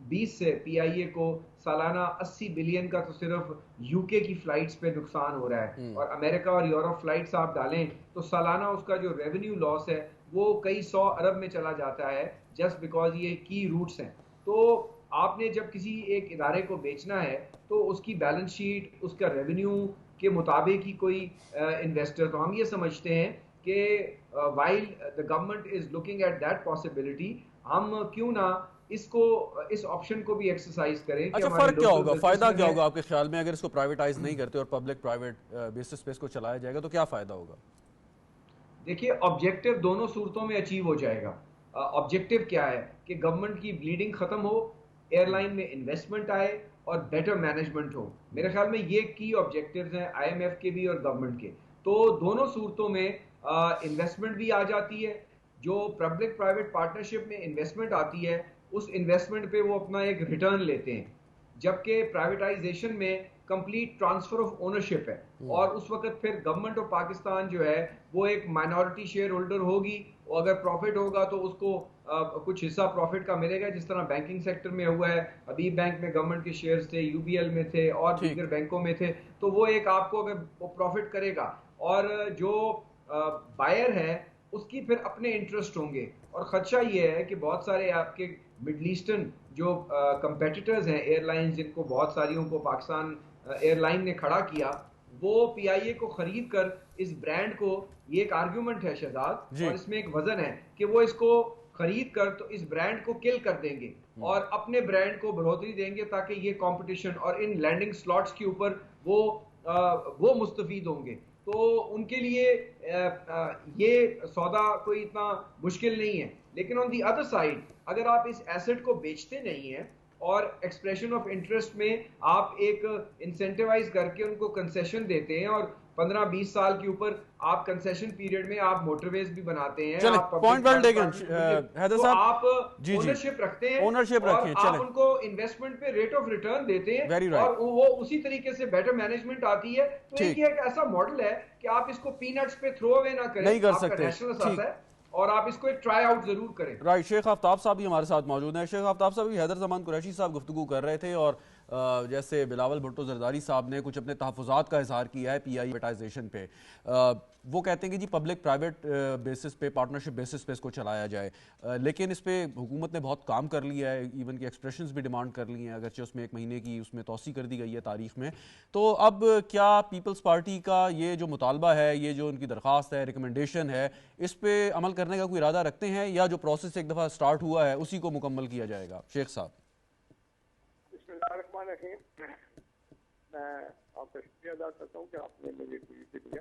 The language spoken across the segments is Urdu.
20 سے PIA کو سالانہ 80 بلین کا تو صرف UK کی فلائٹس پہ نقصان ہو رہا ہے, اور امریکہ اور یورپ فلائٹس آپ ڈالیں تو سالانہ اس کا جو ریونیو لاس ہے وہ کئی 100 ارب میں چلا جاتا ہے, جسٹ بیکاز یہ کی روٹس ہیں. تو آپ نے جب کسی ایک ادارے کو بیچنا ہے تو اس کی بیلنس شیٹ, اس کا ریونیو کے مطابق ہی کوئی انویسٹر, تو ہم یہ سمجھتے ہیں کہ while the government is looking at that possibility, ہم کیوں نہ اس آپشن کو بھی ایکسرسائز کریں. اچھا, فرق کیا ہوگا, فائدہ کیا ہوگا آپ کے خیال میں اگر اس کو پرائیویٹائز نہیں کرتے اور پبلک پرائیویٹ بیسس پہ اس کو چلایا جائے گا تو کیا فائدہ ہوگا؟ دیکھیے, آبجیکٹو دونوں صورتوں میں اچیو ہو جائے گا. آبجیکٹو کیا ہے کہ گورنمنٹ کی بلیڈنگ ختم ہو, ایئر لائن میں انویسٹمنٹ آئے اور بیٹر مینجمنٹ ہو. میرے خیال میں یہ کی آبجیکٹیوز ہیں IMF کے بھی اور گورنمنٹ کے. تو دونوں صورتوں میں انویسٹمنٹ بھی آ جاتی ہے. جو پبلک پرائیویٹ پارٹنرشپ میں انویسٹمنٹ آتی ہے اس انویسٹمنٹ پہ وہ اپنا ایک ریٹرن لیتے ہیں, جبکہ پرائیویٹائزیشن میں کمپلیٹ ٹرانسفر آف اونرشپ ہے, اور اس وقت پھر گورنمنٹ آف پاکستان جو ہے وہ ایک مائنورٹی شیئر ہولڈر ہوگی, اور اگر پروفٹ ہوگا تو اس کو کچھ حصہ پروفٹ کا ملے گا, جس طرح بینکنگ سیکٹر میں ہوا ہے. حبیب بینک میں گورنمنٹ کے شیئرز تھے, UBL میں تھے اور دیگر بینکوں میں تھے, تو وہ ایک آپ کو اگر وہ پروفٹ کرے گا, اور جو بائر ہے اس کی پھر اپنے انٹرسٹ ہوں گے. اور خدشہ یہ ہے کہ بہت سارے آپ کے مڈل ایسٹرن جو کمپیٹیٹرز ہیں ایئر لائنز, جن کو بہت ساریوں کو پاکستان ایئر لائن نے کھڑا کیا, وہ PIA کو خرید کر اس برانڈ کو, یہ ایک آرگیومنٹ ہے شہزاد اور اس میں ایک وزن ہے کہ وہ اس کو خرید کر تو اس برانڈ کو کل کر دیں گے اور اپنے برانڈ کو بڑھوتری دیں گے, تاکہ یہ کمپٹیشن اور ان لینڈنگ سلاٹس کے اوپر وہ مستفید ہوں گے. تو ان کے لیے یہ سودا کوئی اتنا مشکل نہیں ہے. لیکن آن دی ادر سائڈ اگر آپ اس ایسٹ کو بیچتے نہیں ہیں اور ایکسپریشن آف انٹرسٹ میں آپ ایک انسینٹیوائز کر کے ان کو کنسیشن دیتے ہیں, اور 15-20 سال کے اوپر آپ کنسیشن پیریڈ میں آپ موٹر ویز بھی بناتے ہیں, آپ اونرشپ رکھتے ہیں اور آپ ان کو انویسٹمنٹ پہ ریٹ آف ریٹرن دیتے ہیں, اور وہ اسی طریقے سے بیٹر مینجمنٹ آتی ہے. تو ایک ایسا ماڈل ہے کہ آپ اس کو پینٹس پہ تھرو اوے نہ کریں, آپ کا نیشنل اثاثہ ہے اور آپ اس کو ایک ٹرائی آؤٹ ضرور کریں. رائٹ, شیخ آفتاب صاحب بھی ہمارے ساتھ موجود ہیں. شیخ آفتاب صاحب, حیدر زمان قریشی صاحب گفتگو کر رہے تھے اور جیسے بلاول بھٹو زرداری صاحب نے کچھ اپنے تحفظات کا اظہار کیا ہے PIA پرائیویٹائزیشن پہ. وہ کہتے ہیں کہ جی پبلک پرائیویٹ بیسس پہ, پارٹنرشپ بیسس پہ اس کو چلایا جائے, لیکن اس پہ حکومت نے بہت کام کر لیا ہے, ایون کہ ایکسپریشنز بھی ڈیمانڈ کر لی ہیں, اگرچہ اس میں 1 مہینے کی اس میں توسیع کر دی گئی ہے تاریخ میں. تو اب کیا پیپلز پارٹی کا یہ جو مطالبہ ہے, یہ جو ان کی درخواست ہے, ریکمنڈیشن ہے, اس پہ عمل کرنے کا کوئی ارادہ رکھتے ہیں, یا جو پروسیس ایک دفعہ سٹارٹ ہوا ہے اسی کو مکمل کیا جائے گا؟ شیخ صاحب. بسم اللہ الرحمن الرحیم. میں آپ کا شکریہ ادا کرتا ہوں کہ آپ نے مجھے کوئی دیا.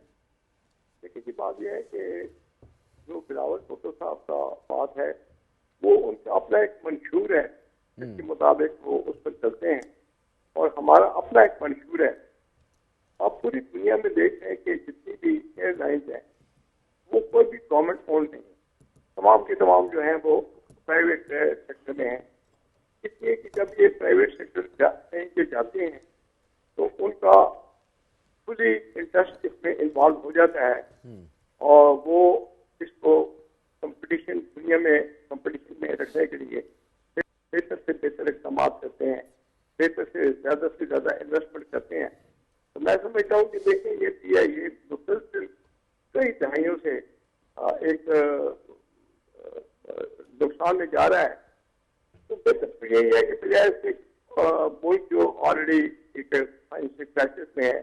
لیکن کی بات یہ ہے کہ جو بلاول بھٹو صاحب کا بات ہے وہ ان کا اپنا ایک منشور ہے, جس کے مطابق وہ اس پر چلتے ہیں, اور ہمارا اپنا ایک منشور ہے. آپ پوری دنیا میں دیکھ رہے ہیں کہ جتنی بھی ایئر لائنز ہیں وہ کوئی بھی گورنمنٹ اون نہیں, تمام کے تمام جو ہیں وہ پرائیویٹ سیکٹر میں ہیں. اس لیے کہ جب یہ پرائیویٹ سیکٹر کہیں پہ جاتے ہیں تو ان کا فلی انٹرسٹ اس میں انوالو ہو جاتا ہے, اور وہ اس کو کمپٹیشن دنیا میں کمپٹیشن میں رکھنے کے لیے بہتر سے بہتر اقدامات کرتے ہیں, بہتر سے زیادہ انویسٹمنٹ کرتے ہیں. تو میں سمجھتا ہوں کہ دیکھیں یہ PIA مسلسل کئی دہائیوں سے ایک نقصان میں جا رہا ہے. تو بہتر یہی ہے کہ بجائے سے ملک جو آلریڈی ایک کرائسس میں ہے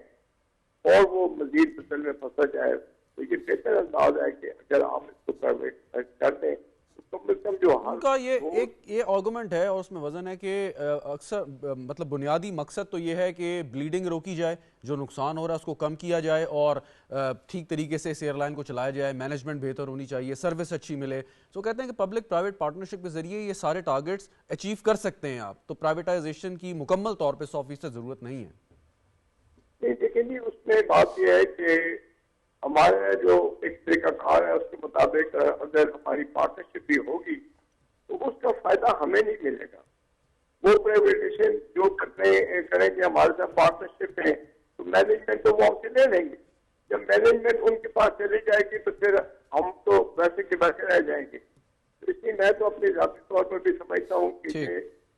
اور وہ مزید بدل میں پھنسا جائے, تو یہ بہتر انداز ہے کہ اگر آپ اس کو پرائیویٹ کر دیں تو کم از کم جو ان کا یہ آرگومنٹ ہے, اور اس میں وزن ہے کہ اکثر مطلب بنیادی مقصد تو یہ ہے کہ بلیڈنگ روکی جائے, جو نقصان ہو رہا ہے اس کو کم کیا جائے, اور ٹھیک طریقے سے اس ایئر لائن کو چلایا جائے, مینجمنٹ بہتر ہونی چاہیے, سروس اچھی ملے. تو کہتے ہیں کہ پبلک پرائیویٹ پارٹنرشپ کے ذریعے یہ سارے ٹارگیٹس اچیو کر سکتے ہیں آپ, تو پرائیویٹائزیشن کی مکمل طور پہ 100% ضرورت نہیں ہے. دیکھیں جی, اس میں بات یہ ہے کہ ہمارا جو ایک طریقہ کار ہے اس کے مطابق اگر ہماری پارٹنرشپ بھی ہوگی تو اس کا فائدہ ہمیں نہیں ملے گا. وہ پرائیویٹیشن جو کریں گے ہمارے ساتھ پارٹنرشپ میں, تو مینجمنٹ تو وہ ہم سے لے لیں گے. جب مینجمنٹ ان کے پاس چلی جائے گی تو پھر ہم تو ویسے کے ویسے رہ جائیں گے. تو اس لیے میں تو اپنے ذاتی طور پر بھی سمجھتا ہوں کہ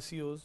SEOs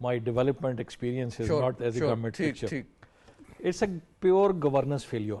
my development experiences, not as a government picture. It's a pure governance failure.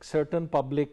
certain public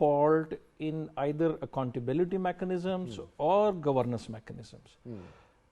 fault in either accountability mechanisms or governance mechanisms.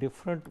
different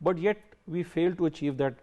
but yet we fail to achieve that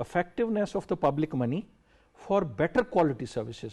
effectiveness of the public money for better quality services.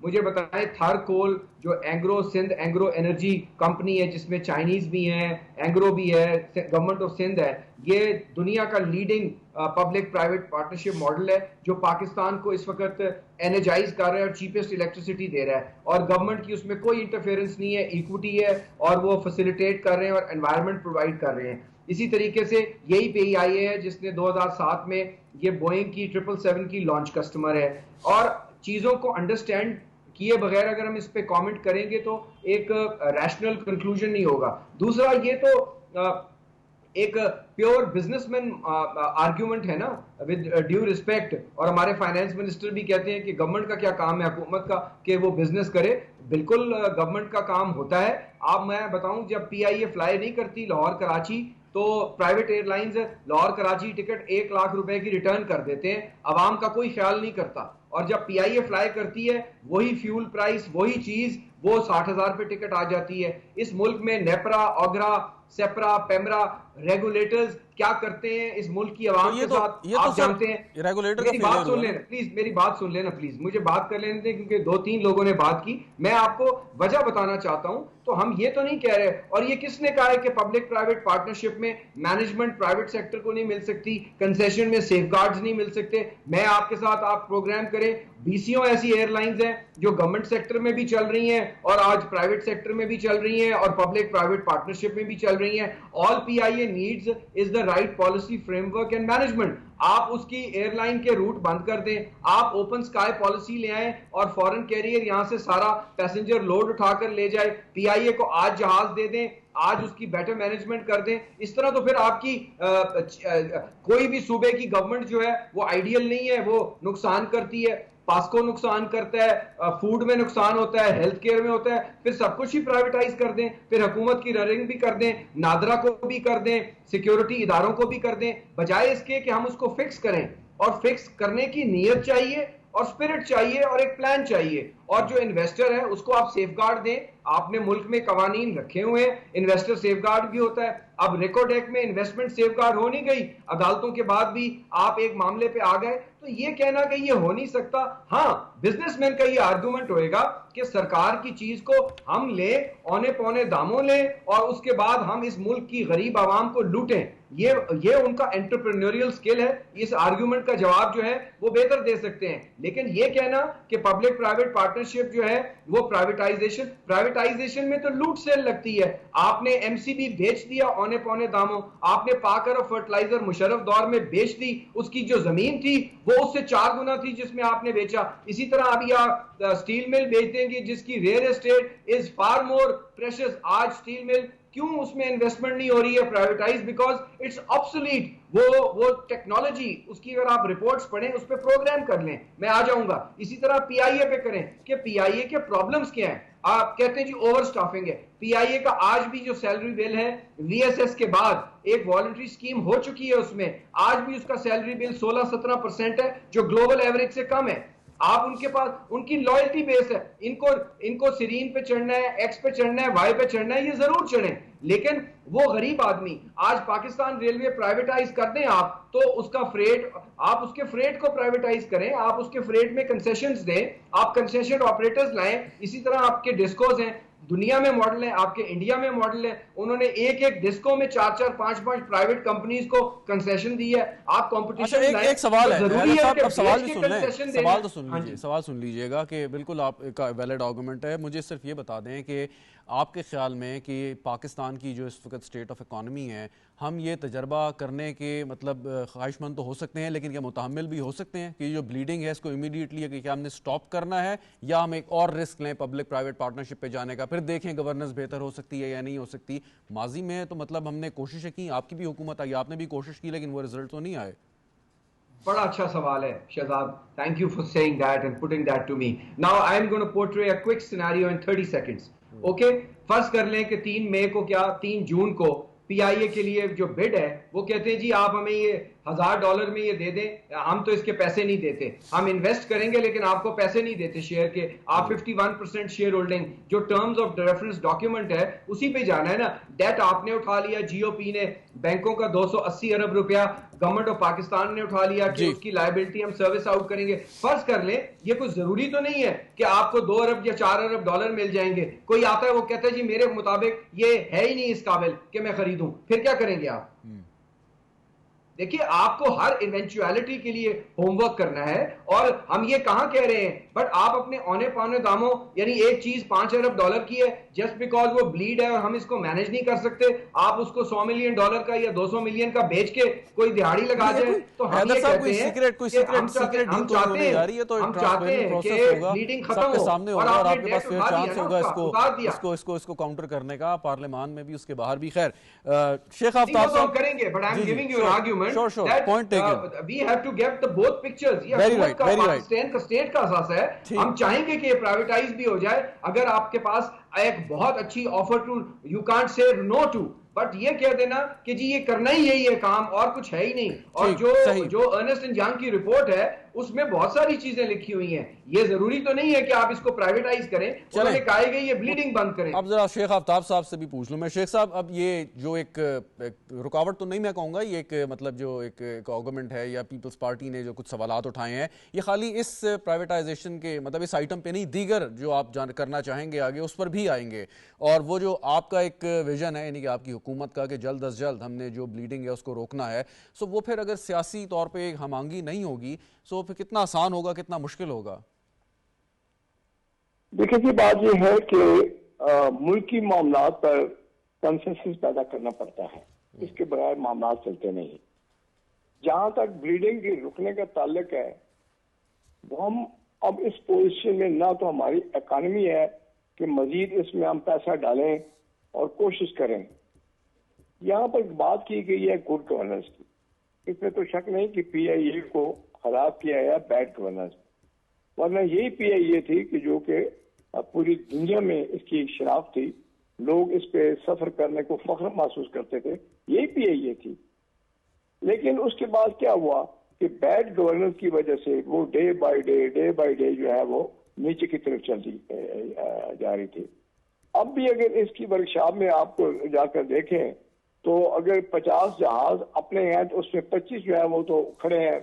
مجھے بتائیں تھار کول جو اینگرو سندھ اینگرو انرجی کمپنی ہے جس میں چائنیز بھی ہیں, اینگرو بھی ہے, گورنمنٹ آف سندھ ہے, یہ دنیا کا leading public private partnership model ہے جو پاکستان کو اس وقت انرجائز کر رہا ہے اور چیپسٹ الیکٹریسٹی دے رہا ہے, اور گورنمنٹ کی اس میں کوئی انٹرفیئرنس نہیں ہے, ایکوٹی ہے اور وہ فیسیلیٹیٹ کر رہے ہیں اور انوائرمنٹ پرووائڈ کر رہے ہیں. اسی طریقے سے یہی پی آئی اے ہے جس نے 2007 میں یہ بوئنگ کی 777 کی لانچ کسٹمر ہے. اور چیزوں کو انڈرسٹینڈ کیے بغیر اگر ہم اس پہ کامنٹ کریں گے تو ایک ریشنل کنکلوژن نہیں ہوگا. دوسرا یہ تو ایک پیور بزنس مین آرگیومنٹ ہے نا, ود ڈیو ریسپیکٹ, اور ہمارے فائنانس منسٹر بھی کہتے ہیں کہ گورنمنٹ کا کیا کام ہے, حکومت کا, کہ وہ بزنس کرے. بالکل گورنمنٹ کا کام ہوتا ہے. آپ میں بتاؤں جب پی آئی اے فلائی نہیں کرتی لاہور کراچی تو پرائیویٹ ایئر لائنز لاہور کراچی ٹکٹ 1 لاکھ روپے کی ریٹرن کر دیتے ہیں, عوام کا کوئی خیال نہیں کرتا. اور جب پی آئی اے فلائی کرتی ہے وہی فیول پرائس وہی چیز وہ 60,000 پہ ٹکٹ آ جاتی ہے. اس ملک میں نیپرا, اوگرا, سیپرا, پیمرا ریگولیٹرز کیا کرتے ہیں اس ملک کی عوام کے ساتھ آپ جانتے ہیں. میری بات سن لینا پلیز, میری بات سن لینا پلیز, مجھے بات کر لینے دیں کیونکہ 2-3 لوگوں نے بات کی. میں آپ کو وجہ بتانا چاہتا ہوں. تو ہم یہ تو نہیں کہہ رہے, اور یہ کس نے کہا ہے کہ پبلک پرائیویٹ پارٹنرشپ میں مینجمنٹ پرائیویٹ سیکٹر کو نہیں مل سکتی, کنسیشن میں سیف گارڈز نہیں مل سکتے. میں آپ کے ساتھ آپ پروگرام کریں, BCO ایسی ایئر لائنز ہیں جو گورنمنٹ سیکٹر میں بھی چل رہی ہیں اور آج پرائیویٹ سیکٹر میں بھی چل رہی ہیں اور پبلک پرائیویٹ پارٹنرشپ میں بھی چل رہی ہیں. آل PIA needs is the right policy framework and management. آپ اس کی ایئر لائن کے روٹ بند کر دیں, آپ اوپن سکائی پالیسی لے آئیں اور فورن کیریئر یہاں سے سارا پیسنجر لوڈ اٹھا کر لے جائے. PIA کو آج جہاز دے دیں, آج اس کی بیٹر مینجمنٹ کر دیں. اس طرح تو پھر آپ کی کوئی بھی صوبے کی گورنمنٹ جو ہے وہ آئیڈیل نہیں ہے, وہ نقصان کرتی ہے. پاسکو نقصان کرتا ہے, فوڈ میں نقصان ہوتا ہے, ہیلتھ کیئر میں ہوتا ہے. پھر سب کچھ ہی پرائیویٹائز کر دیں, پھر حکومت کی رننگ بھی کر دیں, نادرا کو بھی کر دیں, سیکیورٹی اداروں کو بھی کر دیں, بجائے اس کے کہ ہم اس کو فکس کریں. اور فکس کرنے کی نیت چاہیے اور اسپرٹ چاہیے اور ایک پلان چاہیے. اور جو انویسٹر ہے اس کو آپ سیف گارڈ دیں. آپ نے ملک میں قوانین رکھے ہوئے ہیں, انویسٹر سیف گارڈ بھی ہوتا ہے. اب ریکارڈ ایکٹ میں انویسٹمنٹ سیف گارڈ ہو نہیں گئی, عدالتوں کے بعد بھی آپ ایک معاملے پہ آ گئے. تو یہ کہنا کہ یہ ہو نہیں سکتا, ہاں بزنس مین کا یہ آرگومنٹ ہوئے گا کہ سرکار کی چیز کو ہم لیں, اونے پونے داموں لیں اور اس کے بعد ہم اس ملک کی غریب عوام کو لوٹیں. یہ ان کا انٹرپرینوریل سکل ہے. اس آرگومنٹ کا جواب جو ہے وہ بہتر دے سکتے ہیں. لیکن یہ کہنا کہ پبلک پرائیویٹ پارٹنرشپ جو ہے وہ پرائیویٹائزیشن میں تو لوٹ سیل لگتی ہے. آپ نے MCB بیچ دیا اونے پونے داموں, آپ نے پاک ارب فرٹیلائزر مشرف دور میں بیچ دی, اس کی جو زمین تھی وہ اس سے 4 گنا تھی جس میں آپ نے بیچا. اسی طرح ابھی آپ اسٹیل مل بیچ دیں گے جس کی real estate is far more precious. آج اسٹیل مل کیوں اس میں انویسٹمنٹ نہیں ہو رہی ہے پرائیویٹائز؟ Because it's obsolete. وہ ٹیکنالوجی اس کی اگر آپ رپورٹس پڑھیں اس پہ پروگرام کر لیں, میں آ جاؤں گا. اسی طرح PIA پہ کریں کہ PIA کے پرابلمز کیا ہیں. آپ کہتے ہیں جی اوور سٹافنگ ہے. PIA کا آج بھی جو سیلری بل ہے VSS کے بعد ایک والنٹری سکیم ہو چکی ہے, اس میں آج بھی اس کا سیلری بل 16-17% ہے جو گلوبل ایوریج سے کم ہے. آپ ان کے پاس ان کی لائلٹی بیس ہے, ان کو سیرین پہ چڑھنا ہے, ایکس پہ چڑھنا ہے, وائی پہ چڑھنا ہے, یہ ضرور چڑھیں. لیکن وہ غریب آدمی, آج پاکستان ریلوے پرائیویٹائز کر دیں آپ تو اس کا فریٹ, آپ اس کے فریٹ کو پرائیویٹائز کریں, آپ اس کے فریٹ میں کنسیشنز دیں, آپ کنسیشن آپریٹرز لائیں. اسی طرح آپ کے ڈسکوز ہیں, دنیا میں ماڈل ہے, آپ کے انڈیا میں ماڈل ہے. انہوں نے ایک ڈسکو میں 4-4 5-5 پرائیویٹ کمپنیز کو کنسیشن دی ہے. آپ کمپٹیشن لائیں. ایک سوال ہے, سوال بھی سن لیں, سوال تو سن لیجیے, سوال سن لیجیے گا کہ بالکل آپ کا ویلڈ آرگومنٹ ہے. مجھے صرف یہ بتا دیں کہ آپ کے خیال میں کہ پاکستان کی جو اس وقت اسٹیٹ آف اکانومی ہے, ہم یہ تجربہ کرنے کے مطلب خواہش مند تو ہو سکتے ہیں لیکن کیا متحمل بھی ہو سکتے ہیں کہ یہ جو بلیڈنگ ہے اس کو امیڈیٹلی کہ کیا ہم نے سٹاپ کرنا ہے یا ہم ایک اور رسک لیں پبلک پرائیویٹ پارٹنرشپ پہ جانے کا, پھر دیکھیں گورننس بہتر ہو سکتی ہے یا نہیں ہو سکتی. ماضی میں تو مطلب ہم نے کوششیں کی, آپ کی بھی حکومت آئی, آپ نے بھی کوشش کی, لیکن وہ رزلٹ تو نہیں آئے. بڑا اچھا سوال ہے Shahzad. Thank you for saying that and putting that to me. Now I am going to portray a quick scenario in 30 seconds. Okay? فرض کر لیں کہ 3 مئی کو 3 جون کو PIA کے لیے جو بڈ ہے وہ کہتے ہیں جی آپ ہمیں یہ $1000 میں یہ دے دیں, ہم تو اس کے پیسے نہیں دیتے, ہم انویسٹ کریں گے لیکن آپ کو پیسے نہیں دیتے شیئر کے, آپ 51% شیئر ہولڈنگ جو ٹرمز آف ریفرنس ڈاکیومنٹ ہے اسی پہ جانا ہے نا. ڈیٹ آپ نے اٹھا لیا, جی او پی نے بینکوں کا 280 ارب روپیہ گورنمنٹ آف پاکستان نے اٹھا لیا کہ اس کی لائبلٹی ہم سروس آؤٹ کریں گے. فرض کر لیں یہ کوئی ضروری تو نہیں ہے کہ آپ کو 2 ارب یا 4 ارب ڈالر مل جائیں گے. کوئی آتا ہے وہ کہتا ہے جی میرے مطابق یہ ہے ہی نہیں اس قابل کہ میں خریدوں, پھر کیا کریں گے آپ؟ دیکھیے آپ کو ہر ایونچویلٹی کے لیے ہوم ورک کرنا ہے, اور ہم یہ کہاں کہہ رہے ہیں بٹ آپ اپنے اونے پانے داموں, یعنی ایک چیز $5 ارب کی ہے جسٹ بیکاز وہ بلیڈ ہے اور ہم اس کو مینج نہیں کر سکتے, آپ اس کو $100 ملین کا یا 200 ملین کا بیچ کے کوئی دہاڑی لگا جائے. تو ہم یہ کہتے ہیں ہم چاہتے ہیں کہ بلیڈنگ ختم ہو اور آپ نے ڈیٹ اٹھا دیا نا, اس کو کاؤنٹر کرنے کا پارلیمان میں بھی اس کے باہر بھی. خیر شیخ آفتاب صاحب کریں گے, but I am giving you an argument that we have to get the both pictures. یہ حکومت کا پاکستان کا اسٹیٹ کا اثاثہ ہے, ہم چاہیں گے کہ یہ پرائیویٹائز بھی ہو جائے. اگر آپ کے پاس ایک بہت اچھی offer to, you can't say no to, but یہ کہہ دینا کہ جی یہ کرنا ہی یہی ہے کام اور کچھ ہے ہی نہیں. اور جو ارنسٹ اینڈ ینگ کی رپورٹ ہے اس میں بہت ساری چیزیں لکھی ہوئی ہیں, یہ ضروری تو نہیں ہے کہ آپ اس کو پرائیویٹائز کریں. انہوں نے کہا کہ یہ بلیڈنگ بند کریں. اب ذرا شیخ آفتاب صاحب سے بھی پوچھ لوں میں. شیخ صاحب اب یہ جو ایک رکاوٹ تو نہیں میں کہوں گا, یہ ایک مطلب جو ایک آرگومنٹ ہے یا پیپلز پارٹی نے جو کچھ سوالات اٹھائے ہیں, یہ خالی اس پرائیویٹائزیشن کے مطلب اس آئٹم پہ نہیں, دیگر جو آپ کرنا چاہیں گے آگے اس پر بھی آئیں گے. اور وہ جو آپ کا ایک ویژن ہے یعنی کہ آپ کی حکومت کا کہ جلد از جلد ہم نے جو بلیڈنگ ہے اس کو روکنا ہے, سو وہ پھر اگر سیاسی طور پہ ہم آہنگی نہیں ہوگی سو پھر کتنا آسان ہوگا, کتنا مشکل ہوگا؟ دیکھیں جی بات یہ ہے کہ ملکی معاملات پر کنسنسس پیدا کرنا پڑتا ہے, اس کے بغیر معاملات چلتے نہیں. جہاں تک بلیڈنگ کے رکنے کا تعلق ہے, وہ ہم اب اس پوزیشن میں نہ تو ہماری اکانومی ہے کہ مزید اس میں ہم پیسہ ڈالیں اور کوشش کریں. یہاں پر بات کی گئی ہے گڈ گورننس کی, اس میں تو شک نہیں کہ پی آئی اے کو خراب کیا ہے بیڈ گورننس, ورنہ یہی پی آئی اے تھی کہ جو کہ پوری دنیا میں اس کی شناخت تھی, لوگ اس پہ سفر کرنے کو فخر محسوس کرتے تھے, یہی پی آئی اے تھی. لیکن اس کے بعد کیا ہوا کہ بیڈ گورننس کی وجہ سے وہ ڈے بائی ڈے جو ہے وہ نیچے کی طرف چلتی جا رہی تھی. اب بھی اگر اس کی ورکشاپ میں آپ کو جا کر دیکھیں تو اگر 50 جہاز اپنے ہیں تو اس میں 25 جو ہے وہ تو کھڑے ہیں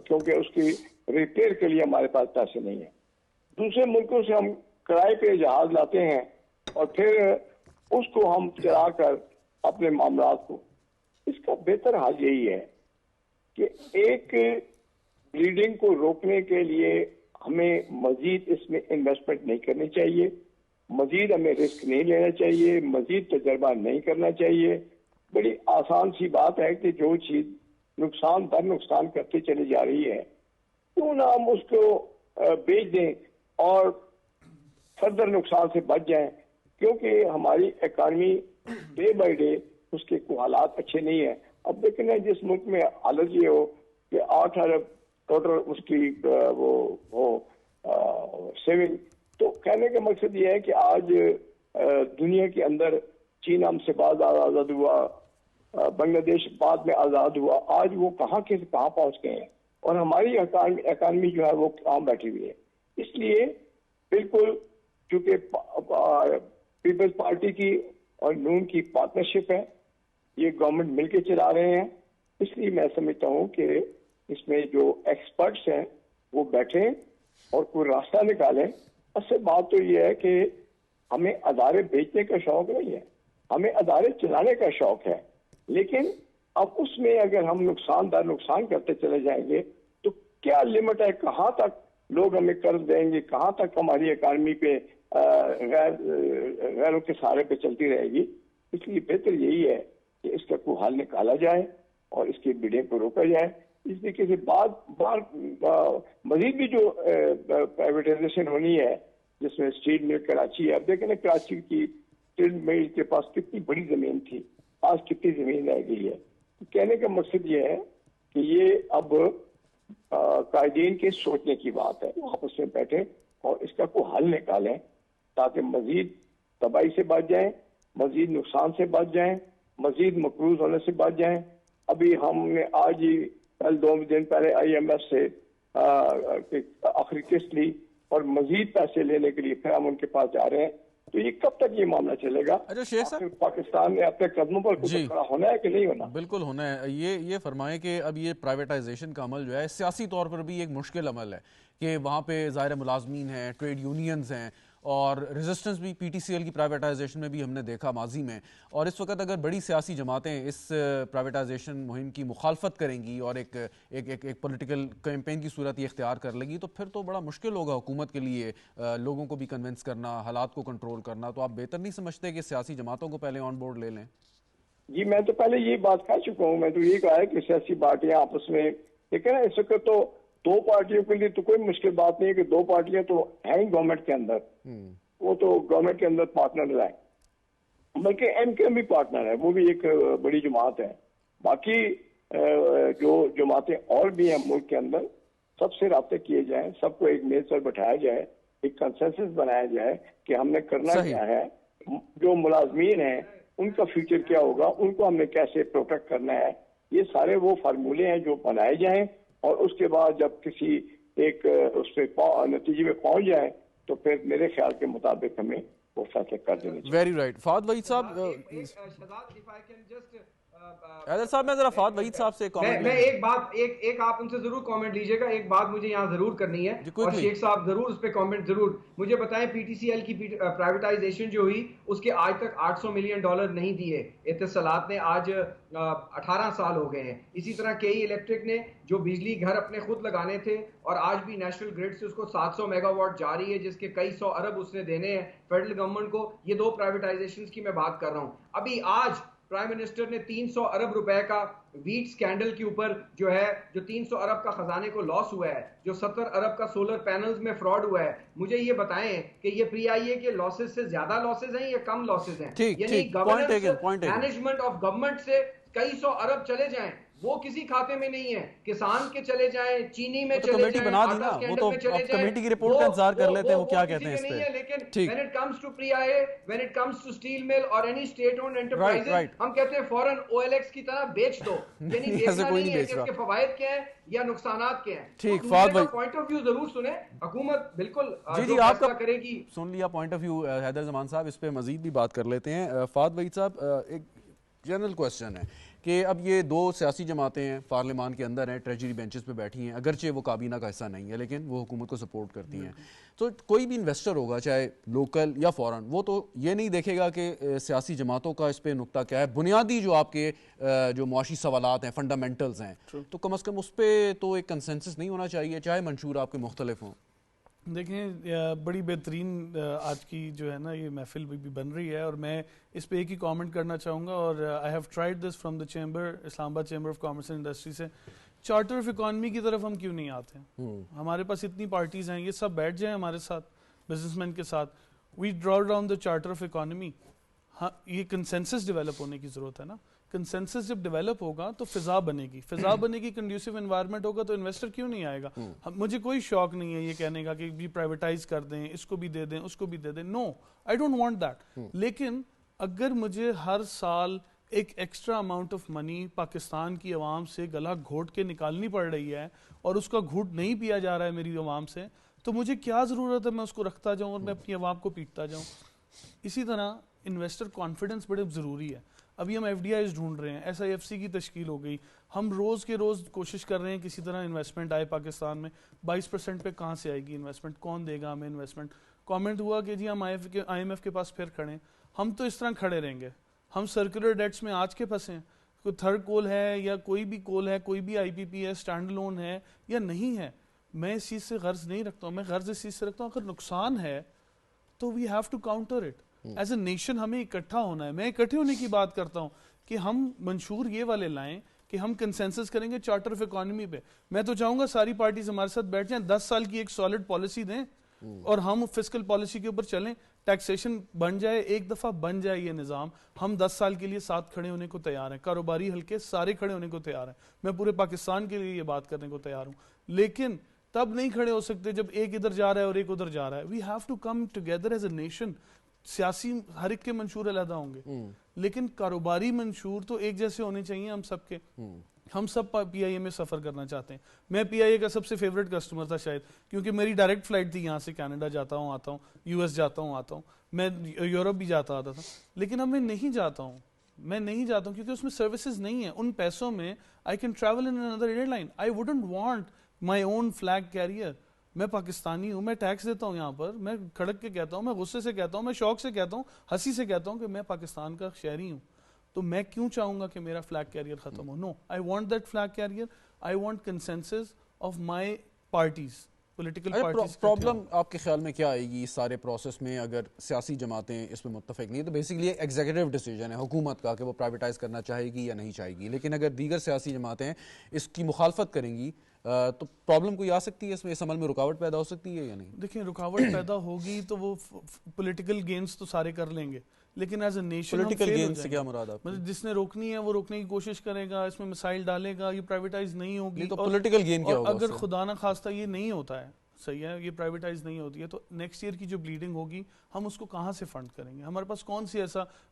کیونکہ اس کی ریپیئر کے لیے ہمارے پاس پیسے نہیں ہیں. دوسرے ملکوں سے ہم کرائے پہ جہاز لاتے ہیں اور پھر اس کو ہم چلا کر اپنے معاملات کو, اس کا بہتر حال یہی ہے کہ ایک بلیڈنگ کو روکنے کے لیے ہمیں مزید اس میں انویسٹمنٹ نہیں کرنی چاہیے, مزید ہمیں رسک نہیں لینا چاہیے, مزید تجربہ نہیں کرنا چاہیے. بڑی آسان سی بات ہے کہ جو چیز نقصان در نقصان کرتے چلی جا رہی ہے کیوں نہ ہم اس کو بیچ دیں اور فردر نقصان سے بچ جائیں, کیونکہ ہماری اکانومی ڈے بائی ڈے اس کے کوئی حالات اچھے نہیں ہیں. اب دیکھیں جس ملک میں حالت یہ ہو کہ 8 ارب ٹوٹل اس کی وہ سیونگ, تو کہنے کا مقصد یہ ہے کہ آج دنیا کے اندر چین ہم سے بعد آزاد ہوا, بنگلہ دیش بعد میں آزاد ہوا, آج وہ کہاں پہنچ گئے ہیں اور ہماری اکانومی جو ہے وہ کہاں بیٹھی ہوئی ہے. اس لیے بالکل چونکہ پیپلز پارٹی کی اور نون کی پارٹنرشپ ہے, یہ گورنمنٹ مل کے چلا رہے ہیں, اس لیے میں سمجھتا ہوں کہ اس میں جو ایکسپرٹس ہیں وہ بیٹھیں اور کوئی راستہ نکالیں. اصل بات تو یہ ہے کہ ہمیں ادارے بیچنے کا شوق نہیں ہے, ہمیں ادارے چلانے کا شوق ہے. لیکن اب اس میں اگر ہم نقصان در نقصان کرتے چلے جائیں گے تو کیا لمٹ ہے, کہاں تک لوگ ہمیں قرض دیں گے, کہاں تک ہماری اکانومی پہ غیروں کے سہارے پہ چلتی رہے گی. اس لیے بہتر یہی ہے کہ اس کا کوئی حل نکالا جائے اور اس کی بلیڈنگ کو روکا جائے. اس طریقے سے بار مزید بھی جو پرائیویٹائزیشن ہونی ہے جس میں اسٹیل مل کراچی ہے, اب دیکھیں نا کراچی کی اسٹیل مل کے پاس کتنی بڑی زمین تھی, آج کتنی زمین رہ گئی ہے. کہنے کا مقصد یہ ہے کہ یہ اب قائدین کے سوچنے کی بات ہے, آپ اس میں بیٹھیں اور اس کا کوئی حل نکالیں تاکہ مزید تباہی سے بچ جائیں, مزید نقصان سے بچ جائیں, مزید مقروض ہونے سے بچ جائیں ابھی ہم نے آج ہی کل 2 دن پہلے IMF سے آخری قسط لی اور مزید پیسے لینے کے لیے پھر ہم ان کے پاس جا رہے ہیں. تو یہ کب تک یہ معاملہ چلے گا؟ اچھا شیخ صاحب پاکستان نے اپنے قدموں پر خود کھڑا ہونا ہے کہ نہیں ہونا؟ بالکل ہونا ہے. یہ فرمائیں کہ اب یہ پرائیویٹائزیشن کا عمل جو ہے سیاسی طور پر بھی ایک مشکل عمل ہے کہ وہاں پہ ظاہر ملازمین ہیں, ٹریڈ یونینز ہیں, اور ریزسٹنس بھی PTCL کی پرائیویٹائزیشن میں بھی ہم نے دیکھا ماضی میں. اور اس وقت اگر بڑی سیاسی جماعتیں اس پرائیویٹائزیشن مہم کی مخالفت کریں گی اور ایک پولیٹیکل کیمپین کی صورت یہ اختیار کر لے گی تو پھر تو بڑا مشکل ہوگا حکومت کے لیے لوگوں کو بھی کنونس کرنا, حالات کو کنٹرول کرنا. تو آپ بہتر نہیں سمجھتے کہ سیاسی جماعتوں کو پہلے آن بورڈ لے لیں؟ جی میں تو پہلے یہ بات کہہ چکا ہوں. میں تو یہ کہا ہے کہ سیاسی پارٹیاں آپس میں ٹھیک ہے نا, اس وقت تو 2 پارٹیوں کے لیے تو کوئی مشکل بات نہیں ہے کہ 2 پارٹیاں تو ہیں ہی گورنمنٹ کے اندر, وہ تو گورنمنٹ کے اندر پارٹنر ہے, بلکہ MK بھی پارٹنر ہے, وہ بھی ایک بڑی جماعت ہے. باقی جو جماعتیں اور بھی ہیں ملک کے اندر, سب سے رابطے کیے جائیں, سب کو ایک میز پر بٹھایا جائے, ایک کنسنسس بنایا جائے کہ ہم نے کرنا کیا ہے, جو ملازمین ہیں ان کا فیوچر کیا ہوگا, ان کو ہم نے کیسے پروٹیکٹ کرنا ہے. یہ سارے وہ فارمولے ہیں جو بنائے جائیں اور اس کے بعد جب کسی ایک اس پہ نتیجے میں پہنچ جائے تو پھر میرے خیال کے مطابق ہمیں وہ فیصلے کر دینے چاہیے. Very right. فہد وحید صاحب, حیدر صاحب میں ذرا فہد وحید صاحب سے میں ایک بات ایک آپ ان سے ضرور کامنٹ لیجئے گا, ایک بات مجھے یہاں ضرور کرنی ہے اور شیخ صاحب ضرور اس پہ کامنٹ ضرور مجھے بتائیں. PTCL کی پرائیویٹائزیشن جو ہوئی اس کے آج تک $800 ملین نہیں دیے اتصالات نے, آج 18 سال ہو گئے ہیں. اسی طرح KE الیکٹرک نے جو بجلی گھر اپنے خود لگانے تھے اور آج بھی نیشنل گریڈ سے اس کو 700 میگا واٹ جاری ہے جس کے کئی 100 ارب اس نے دینے ہیں فیڈرل گورنمنٹ کو. یہ 2 پرائیویٹائزیشنز کی میں بات کر رہا ہوں. ابھی آج پرائم منسٹر نے 300 ارب روپے کا ویٹ سکینڈل کے اوپر جو 300 ارب کا خزانے کو لاس ہوا ہے, جو 70 ارب کا سولر پینلز میں فراڈ ہوا ہے, مجھے یہ بتائیں کہ یہ PIA کے لاسز سے زیادہ لاسز ہیں یا کم لاسز ہیں؟ یعنی گورننس مینجمنٹ آف گورنمنٹ سے کئی 100 ارب چلے جائیں, وہ کسی کھاتے میں نہیں ہے. کسان کے چلے جائیں, چینی میں چلے جائیں, آٹا سکینڈل میں چلے جائیں, کمیٹی کی رپورٹ کا انتظار کر لیتے ہیں وہ کیا کہتے ہیں اس پہ. لیکن when it comes to PIA, when it comes to steel mill or any state owned enterprises, ہم کہتے ہیں فوراً OLX کی طرح بیچ دو. یعنی دیکھنا نہیں ہے کہ اس کے فوائد کیا ہیں یا نقصانات کیا ہیں. ٹھیک, فہد بھائی پوائنٹ آف ویو ضرور سنیں, حکومت بالکل جی آپ کا کرے گی. سن لیا پوائنٹ آف ویو حیدر زمان صاحب, اس پہ مزید بھی بات کر لیتے ہیں. فہد وحید صاحب, ایک جنرل کوسچن ہے کہ اب یہ 2 سیاسی جماعتیں ہیں پارلیمان کے اندر ہیں, ٹریجری بینچز پہ بیٹھی ہیں, اگرچہ وہ کابینہ کا حصہ نہیں ہے لیکن وہ حکومت کو سپورٹ کرتی ہیں. تو کوئی بھی انویسٹر ہوگا چاہے لوکل یا فورن, وہ تو یہ نہیں دیکھے گا کہ سیاسی جماعتوں کا اس پہ نقطہ کیا ہے. بنیادی جو آپ کے جو معاشی سوالات ہیں, فنڈامنٹلز ہیں, تو کم از کم اس پہ تو ایک کنسنسس نہیں ہونا چاہیے چاہے منشور آپ کے مختلف ہوں. دیکھیں بڑی بہترین آج کی جو ہے نا یہ محفل بھی بن رہی ہے, اور میں اس پہ ایک ہی کامنٹ کرنا چاہوں گا, اور I have tried this from the chamber, Islamabad chamber of commerce and industry سے. چارٹر آف اکانومی کی طرف ہم کیوں نہیں آتے ہیں؟ ہمارے پاس اتنی پارٹیز ہیں, یہ سب بیٹھ جائیں ہمارے ساتھ, بزنس مین کے ساتھ, we draw down the charter of economy. ہاں یہ کنسنسس ڈیولپ ہونے کی ضرورت ہے نا. کنسنسس جب ڈیولپ ہوگا تو فضا بنے گی, فضا بنے گی, کنڈیوسو انوائرمنٹ ہوگا تو انویسٹر کیوں نہیں آئے گا. مجھے کوئی شوق نہیں ہے یہ کہنے کا کہ بھی پرائیویٹائز کر دیں, اس کو بھی دے دیں, اس کو بھی دے دیں. نو, آئی ڈونٹ وانٹ دیٹ. لیکن اگر مجھے ہر سال ایک extra amount of money Pakistan کی عوام سے گلا گھوٹ کے نکالنی پڑ رہی ہے اور اس کا گھوٹ نہیں پیا جا رہا ہے میری عوام سے, تو مجھے کیا ضرورت ہے میں اس کو رکھتا جاؤں اور میں اپنی عوام کو پیٹتا جاؤں. اسی طرح انویسٹر کانفیڈنس بڑے ضروری ہے. ابھی ہم FDIs ڈھونڈ رہے ہیں, SIFC کی تشکیل ہو گئی, ہم روز کے روز کوشش کر رہے ہیں کسی طرح انویسٹمنٹ آئے پاکستان میں. 22% پہ کہاں سے آئے گی انویسٹمنٹ, کون دے گا ہمیں انویسٹمنٹ. کامنٹ ہوا کہ جی ہم IMF کے پاس پھر کھڑے ہیں. ہم تو اس طرح کھڑے رہیں گے, ہم سرکولر ڈیٹس میں آج کے پھنسے ہیں. کوئی تھرڈ کول ہے یا کوئی بھی کول ہے, کوئی بھی IPP ہے, اسٹینڈ لون ہے یا نہیں ہے, میں اس چیز سے غرض نہیں رکھتا ہوں. میں غرض اس چیز سے رکھتا ہوں اگر نقصان ہے تو we have to counter it. As a nation ہمیں اکٹھا ہونا ہے. میں اکٹھے ہونے کی بات کرتا ہوں کہ ہم منشور یہ والے لائیں کہ ہم کنسنسس کریں گے چارٹر آف اکانومی پہ. میں تو چاہوں گا ساری پارٹیز ہمارے ساتھ بیٹھ جائیں, 10 سال کی ایک سالڈ پالیسی دیں اور ہم فسکل پالیسی کے اوپر چلیں. ٹیکسیشن بن جائے, ایک دفعہ بن جائے یہ نظام, ہم 10 سال کے لیے ساتھ کھڑے ہونے کو تیار ہیں. کاروباری حلقے سارے کھڑے ہونے کو تیار ہیں. میں پورے پاکستان کے لیے یہ بات کرنے کو تیار ہوں. لیکن تب نہیں کھڑے ہو سکتے جب ایک ادھر جا رہا ہے اور ایک ادھر جا رہا ہے. We have to come together as a nation. سیاسی ہر ایک کے منشور علیحدہ ہوں گے، لیکن کاروباری منشور تو ایک جیسے ہونے چاہیے ہم سب کے. ہم سب پی آئی اے میں سفر کرنا چاہتے ہیں. میں پی آئی اے کا سب سے فیوریٹ کسٹمر تھا شاید، کیونکہ میری ڈائریکٹ فلائٹ تھی یہاں سے کینیڈا جاتا ہوں آتا ہوں، یو ایس جاتا ہوں آتا ہوں، میں یورپ بھی جاتا آتا تھا. لیکن اب میں نہیں جاتا ہوں کیونکہ اس میں سروسز نہیں ہیں. ان پیسوں میں I can travel in another airline لائن. I wouldn't want my own flag carrier. میں پاکستانی ہوں، میں ٹیکس دیتا ہوں یہاں پر، میں کھڑک کے کہتا ہوں، میں غصے سے کہتا ہوں، میں شوق سے کہتا ہوں، ہنسی سے کہتا ہوں کہ میں پاکستان کا شہری ہوں. تو میں کیوں چاہوں گا کہ میرا فلیگ کیریئر ختم ہو؟ No, I want that flag carrier. I want consensus of my parties, political parties. Problem آپ کے خیال میں کیا آئے گی اس سارے پروسیس میں اگر سیاسی جماعتیں اس میں متفق نہیں؟ تو بیسیکلی ایگزیکٹو ڈیسیجن ہے حکومت کا کہ وہ پرائیویٹائز کرنا چاہے گی یا نہیں چاہے گی. لیکن اگر دیگر سیاسی جماعتیں اس کی مخالفت کریں گی تو پرابلم کوئی آ سکتی ہے اس میں، اس عمل میں رکاوٹ پیدا ہو سکتی ہے یا نہیں؟ دیکھیں رکاوٹ پیدا ہوگی تو وہ پولیٹیکل گینز تو سارے کر لیں گے، لیکن as a nation political gain سے کیا مراد آپ؟ مطلب جس نے روکنی ہے وہ روکنے کی کوشش کرے گا، اس میں مسائل ڈالے گا، یہ پرائیویٹائز نہیں ہوگی. تو پولیٹیکل گین کیا ہوگا اگر خدا نہ خواستہ یہ نہیں ہوتا ہے، صحیح ہے، یہ پرائیویٹائز نہیں ہوتی ہے، تو نیکسٹ ایئر کی جو بلیڈنگ ہوگی ہم اس کو کہاں سے فنڈ کریں گے؟ ہمارے پاس کون سی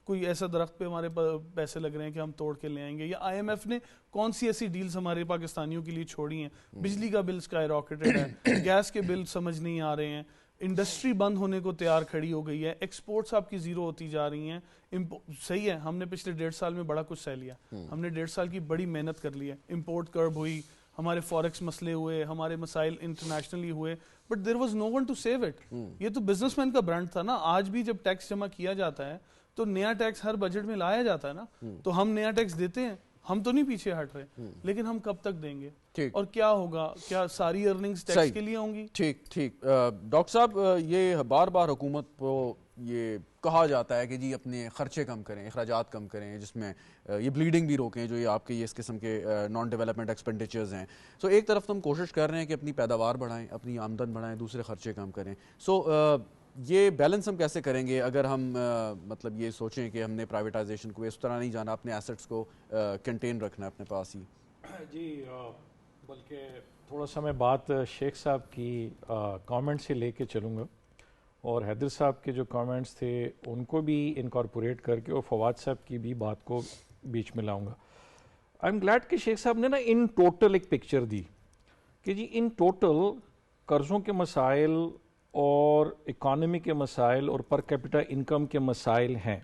کوئی ایسا درخت پہ ہمارے پیسے لگ رہے ہیں کہ ہم توڑ کے لے آئیں گے؟ یا آئی ایم ایف نے کون سی ایسی ڈیلز ہمارے پاکستانیوں کے لیے چھوڑی ہیں؟ بجلی کا بل اسکائی راکٹڈ ہے، گیس کے بل سمجھ نہیں آ رہے ہیں، انڈسٹری بند ہونے کو تیار کھڑی ہو گئی ہے، ایکسپورٹس آپ کی زیرو ہوتی جا رہی ہیں. صحیح ہے، ہم نے پچھلے 1.5 سال میں بڑا کچھ سہ لیا، ہم نے 1.5 سال کی بڑی محنت کر لی ہے. امپورٹ کرب ہوئی، ہمارے فوریکس مسئلے ہوئے، ہمارے مسائل انٹرنیشنلی ہوئے، but there was no one to save it. یہ تو بزنس مین کا برانڈ تھا نا. آج بھی جب ٹیکس جمع کیا جاتا ہے تو نیا ٹیکس ہر بجٹ میں لایا جاتا ہے نا، تو ہم نیا ٹیکس دیتے ہیں، ہم تو نہیں پیچھے ہٹ رہے، لیکن ہم کب تک دیں گے اور کیا ہوگا؟ کیا ساری ارننگز ٹیکس کے لیے ہوں گی؟ ٹھیک. ڈاکٹر صاحب یہ بار بار حکومت کو یہ کہا جاتا ہے کہ جی اپنے خرچے کم کریں، اخراجات کم کریں، جس میں یہ بلیڈنگ بھی روکیں جو یہ آپ کے اس قسم کے نان ڈیولپمنٹ ایکسپینڈیچرز ہیں. سو ایک طرف تو ہم کوشش کر رہے ہیں کہ اپنی پیداوار بڑھائیں، اپنی آمدن بڑھائیں، دوسرے خرچے کم کریں. سو یہ بیلنس ہم کیسے کریں گے اگر ہم مطلب یہ سوچیں کہ ہم نے پرائیویٹائزیشن کو اس طرح نہیں جانا، اپنے ایسٹس کو کنٹین رکھنا ہے اپنے پاس ہی؟ جی بلکہ تھوڑا سا میں بات شیخ صاحب کی کامنٹ سے لے کے چلوں گا، اور حیدر صاحب کے جو کامنٹس تھے ان کو بھی انکارپوریٹ کر کے، اور فواد صاحب کی بھی بات کو بیچ میں لاؤں گا. آئی ایم گلیڈ کہ شیخ صاحب نے نا ان ٹوٹل ایک پکچر دی کہ جی ان ٹوٹل قرضوں کے مسائل اور اکانومی کے مسائل اور پر کیپٹا انکم کے مسائل ہیں.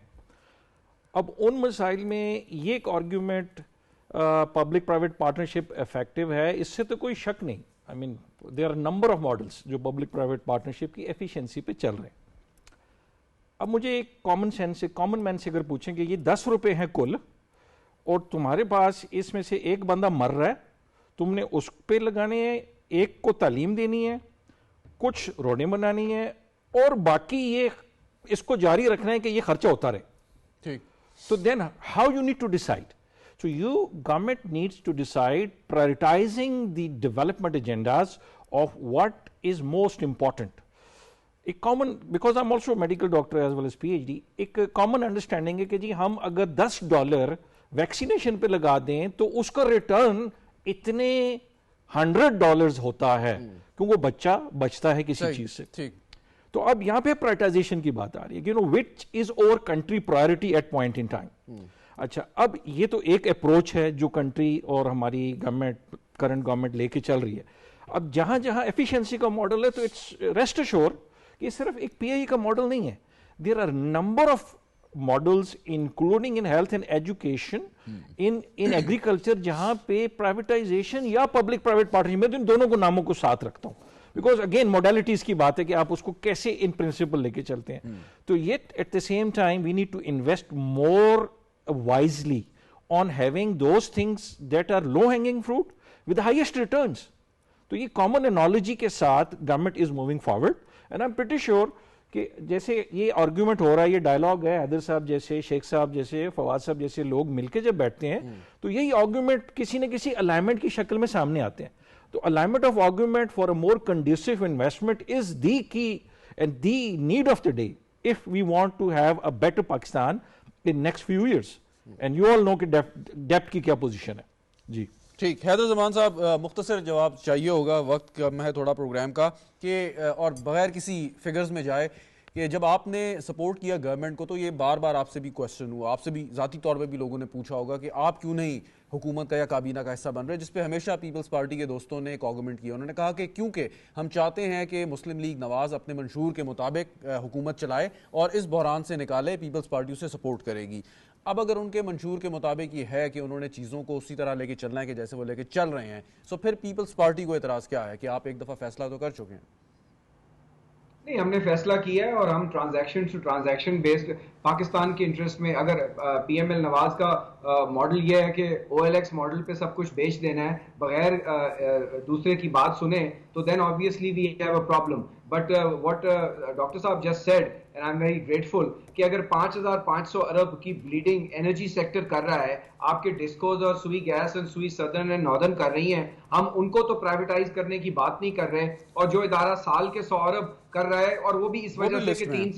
اب ان مسائل میں یہ ایک argument public private partnership effective ہے، اس سے تو کوئی شک نہیں. I mean there are number of models جو پبلک پرائیویٹ پارٹنرشپ کی ایفیشنسی پہ چل رہے ہیں. اب مجھے ایک کامن مین سے اگر پوچھیں کہ یہ 10 روپے ہیں کل، اور تمہارے پاس اس میں سے ایک بندہ مر رہا ہے، تم نے اس پہ لگانے ہیں، ایک کو تعلیم دینی ہے، کچھ روڈیں بنانی ہے، اور باقی یہ اس کو جاری رکھنا ہے کہ یہ خرچہ ہوتا رہے. ٹھیک. So then how you need to decide? So government needs to decide prioritizing the development agendas of what is most important. A common, because I'm also a medical doctor as well as PhD, ایک common understanding ہے کہ جی ہم اگر $10 ویکسینیشن پہ لگا دیں تو اس کا ریٹرن اتنے $100 ہوتا ہے، کیونکہ وہ بچہ بچتا ہے کسی چیز سے. ٹھیک. تو اب یہاں پہ پرائیورٹائزیشن کی بات آ رہی ہے کہ which is our country priority at point in time. اچھا، اب یہ تو ایک اپروچ ہے جو کنٹری اور ہماری گورنمنٹ، کرنٹ گورنمنٹ لے کے چل رہی ہے. اب جہاں جہاں ایفیشنسی کا ماڈل ہے تو اٹس ریسٹ ایشور کہ صرف ایک پی آئی کا ماڈل نہیں ہے. There are number of models including in health and education, in agriculture, جہاں پہ پرائیویٹائزیشن یا پبلک پرائیویٹ پارٹنرشپ، میں تو ان دونوں کو ناموں کو ساتھ رکھتا ہوں بیکاز اگین موڈیلٹیز کی بات ہے کہ آپ اس کو کیسے ان پرنسپل لے کے چلتے ہیں. تو یہ at the same time we need to invest more wisely on having those things that are low hanging fruit with highest returns. تو یہ کامن انالوجی کے ساتھ government is moving forward, and I am pretty sure کہ جیسے یہ آرگیومنٹ ہو رہا ہے، یہ ڈائلاگ ہے، حیدر صاحب جیسے، شیخ صاحب جیسے، فواد صاحب جیسے لوگ مل کے جب بیٹھتے ہیں تو یہی آرگیومنٹ کسی نہ کسی الائنمنٹ کی شکل میں سامنے آتے ہیں. تو alignment of argument for a more conducive investment is the key and the need of the day if we want to have a better Pakistan in next few years. And you all know کہ debt کی کیا پوزیشن ہے. جی ٹھیک. حیدر زمان صاحب مختصر جواب چاہیے ہوگا، وقت کم ہے تھوڑا پروگرام کا، کہ اور بغیر کسی فگرز میں جائے کہ جب آپ نے سپورٹ کیا گورنمنٹ کو تو یہ بار بار آپ سے بھی کوشچن ہوا, آپ سے بھی ذاتی طور پہ بھی لوگوں نے پوچھا ہوگا کہ آپ کیوں نہیں حکومت کا یا کابینہ کا حصہ بن رہے, جس پہ ہمیشہ پیپلز پارٹی کے دوستوں نے ایک آرگومنٹ کیا. انہوں نے کہا کہ کیونکہ ہم چاہتے ہیں کہ مسلم لیگ نواز اپنے منشور کے مطابق حکومت چلائے اور اس بحران سے نکالے, پیپلز پارٹی اسے سپورٹ کرے گی. اب اگر ان کے منشور کے مطابق یہ ہے کہ انہوں نے چیزوں کو اسی طرح لے کے چلنا ہے کہ جیسے وہ لے کے چل رہے ہیں, تو پھر پیپلز پارٹی کو اعتراض کیا ہے کہ آپ ایک دفعہ فیصلہ تو کر چکے ہیں؟ نہیں, ہم نے فیصلہ کیا ہے اور ہم transaction to transaction based Pakistan کے انٹرسٹ میں, اگر پی ایم ایل نواز کا ماڈل یہ ہے کہ او ایل ایکس ماڈل پہ سب کچھ بیچ دینا ہے بغیر دوسرے کی بات سنے, تو دین obviously we have a problem. But what doctor صاحب just said, and I'm very grateful, کہ اگر 5,500 ارب کی بلیڈنگ انرجی سیکٹر کر رہا ہے, آپ کے ڈسکوز اور سوئی گیس اور سوئی سدرن اینڈ ناردرن کر رہی ہیں, ہم ان کو تو پرائیویٹائز کرنے کی بات نہیں کر رہے, اور جو ادارہ سال کے 100 ارب کر رہا ہے, اور وہ بھی اس وجہ سے کہ 3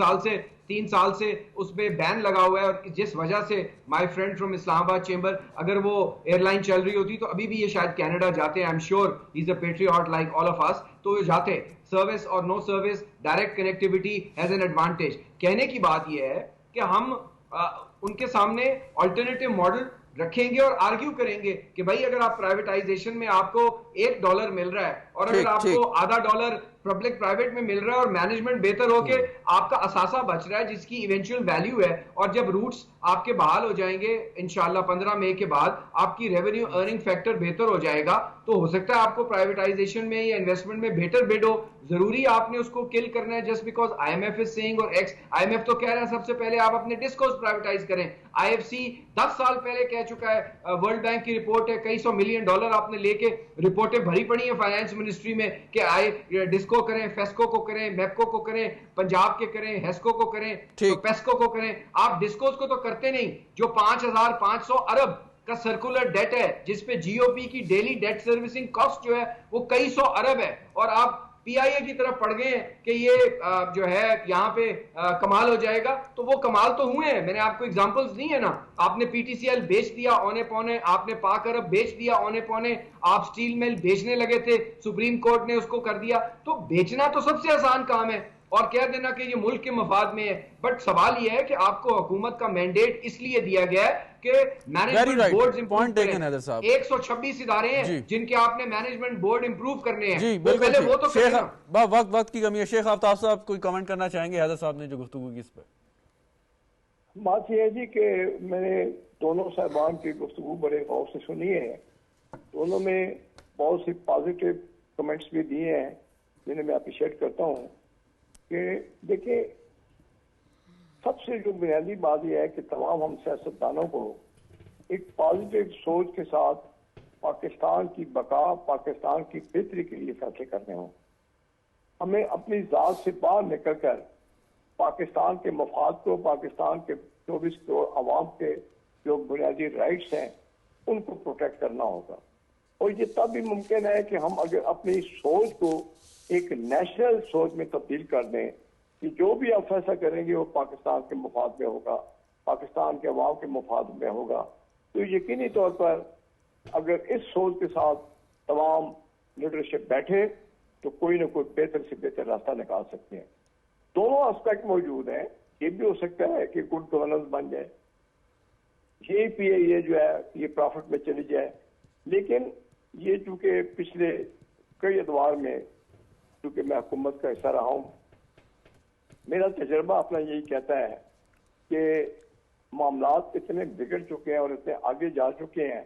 سال سے اس پہ بین لگا ہوا ہے, اور جس وجہ سے مائی فرینڈ فرام اسلام آباد چیمبر, اگر وہ ایئر لائن چل رہی ہوتی تو ابھی بھی یہ شاید کینیڈا جاتے ہیں. I am sure he is a patriot like all of us, تو یہ جاتے. سروس اور no service, direct connectivity has an advantage. کہنے کی بات یہ ہے کہ ہم ان کے سامنے آلٹرنیٹیو ماڈل رکھیں گے اور آرگیو کریں گے کہ بھائی اگر آپ پرائیویٹائزیشن میں آپ کو $1 مل رہا ہے, اور اگر آپ کو $0.5 پبلک پرائیویٹ میں مل رہا ہے, اور مینجمنٹ بہتر ہو کے آپ کا اثاثہ بچ رہا ہے جس کی ایونچوئل ویلیو ہے, اور جب روٹس آپ کے بحال ہو جائیں گے انشاءاللہ 15 مئی کے بعد, آپ کی ریونیو ارننگ فیکٹر بہتر ہو جائے گا, تو ہو سکتا ہے آپ کو پرائیویٹائزیشن میں یا انویسٹمنٹ میں بہتر بڈ ہو. ضروری آپ نے اس کو کل کرنا ہے just because IMF is seeing, اور آئی ایم ایف تو کہہ رہا ہے سب سے پہلے آپ اپنے ڈسکوز پرائیویٹائز کریں. آئی ایف سی 10 سال پہلے کہہ چکا ہے, ورلڈ بینک کی رپورٹ ہے, کئی $100 ملین آپ نے لے کے رپورٹیں بھری پڑی ہیں فائنانس منسٹری میں کہ ڈسکو کریں, فیسکو کو کریں, میپکو کو کریں, پنجاب کے کریں, ہیسکو کو کریں, پیسکو کو کریں. آپ ڈسکوز کو تو کرتے نہیں. جو 5,500 ارب کا سرکولر ڈیٹ ہے, جس پہ جی او پی کی ڈیلی ڈیٹ سروسنگ کاسٹ جو ہے وہ کئی 100 ارب ہے, اور آپ پی آئی اے کی طرف پڑ گئے ہیں کہ یہ جو ہے یہاں پہ کمال ہو جائے گا. تو وہ کمال تو ہوئے ہیں, میں نے آپ کو ایگزامپلز دی ہیں نا. آپ نے پی ٹی سی ایل بیچ دیا اونے پونے, آپ نے پاک عرب بیچ دیا اونے پونے, آپ سٹیل مل بیچنے لگے تھے, سپریم کورٹ نے اس کو کر دیا. تو بیچنا تو سب سے آسان کام ہے, اور کہہ دینا کہ یہ ملک کے مفاد میں ہے. بٹ سوال یہ ہے کہ آپ کو حکومت کا مینڈیٹ اس لیے دیا گیا ہے کہ مینجمنٹ بورڈز امپروو کریں. 126 ادارے ہیں جن کے آپ نے مینجمنٹ بورڈ امپروو کرنے ہیں, پہلے وہ تو کریں نا. وقت کی کمی ہے. شیخ آفتاب صاحب کوئی کمنٹ کرنا چاہیں گے حیدر صاحب نے جو گفتگو کی اس پہ؟ بات یہ ہے جی کہ میں نے دونوں صاحبان کی گفتگو بڑے غور سے سنی ہے. دونوں میں بہت سی پازیٹیو کمنٹس بھی دیے ہیں جنہیں میں اپریشیٹ کرتا ہوں. کہ دیکھیں, سب سے جو بنیادی بات یہ ہے کہ تمام ہم سیاستدانوں کو ایک پازیٹیو سوچ کے ساتھ پاکستان کی بقا, پاکستان کی بہتری کے لیے فیصلے کرنے ہوں. ہمیں اپنی ذات سے باہر نکل کر پاکستان کے مفاد کو, پاکستان کے 24 کروڑ عوام کے جو بنیادی رائٹس ہیں ان کو پروٹیکٹ کرنا ہوگا. اور یہ تب بھی ممکن ہے کہ ہم اگر اپنی سوچ کو ایک نیشنل سوچ میں تبدیل کر دیں کہ جو بھی آپ فیصلہ کریں گے وہ پاکستان کے مفاد میں ہوگا, پاکستان کے عوام کے مفاد میں ہوگا. تو یقینی طور پر اگر اس سوچ کے ساتھ تمام لیڈرشپ بیٹھے تو کوئی نہ کوئی بہتر سے بہتر راستہ نکال سکتے ہیں. دونوں اسپیکٹ موجود ہیں. یہ بھی ہو سکتا ہے کہ گڈ گورننس بن جائے, یہ پی اے جو ہے یہ پروفٹ میں چلی جائے. لیکن یہ چونکہ پچھلے کئی ادوار میں چونکہ میں حکومت کا حصہ رہا ہوں, میرا تجربہ اپنا یہی کہتا ہے کہ معاملات اتنے بگڑ چکے ہیں اور اتنے آگے جا چکے ہیں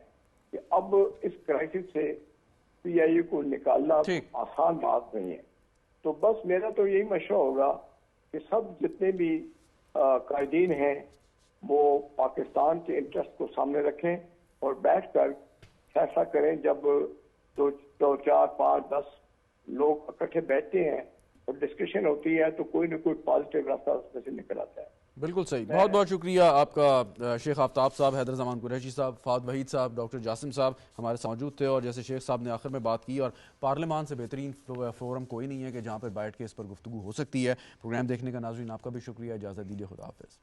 کہ اب اس کرائسس سے پی آئی اے کو نکالنا آسان بات نہیں ہے. تو بس میرا تو یہی مشورہ ہوگا کہ سب جتنے بھی قائدین ہیں وہ پاکستان کے انٹرسٹ کو سامنے رکھیں اور بیٹھ کر فیصلہ کریں. جب 2, 4, 5, 10 لوگ اکٹھے بیٹھتے ہیں اور ڈسکشن ہوتی ہے تو کوئی نہ کوئی پازیٹیو راستہ اس میں سے نکل آتا ہے. بالکل صحیح. بہت بہت شکریہ آپ کا شیخ آفتاب صاحب, حیدر زمان قریشی صاحب, فہد وحید صاحب, ڈاکٹر جاسم صاحب ہمارے ساتھ موجود تھے. اور جیسے شیخ صاحب نے آخر میں بات کی, اور پارلیمان سے بہترین فورم کوئی نہیں ہے کہ جہاں پہ بیٹھ کے اس پر گفتگو ہو سکتی ہے. پروگرام دیکھنے کا ناظرین آپ کا بھی شکریہ. اجازت دیجیے, خدا حافظ.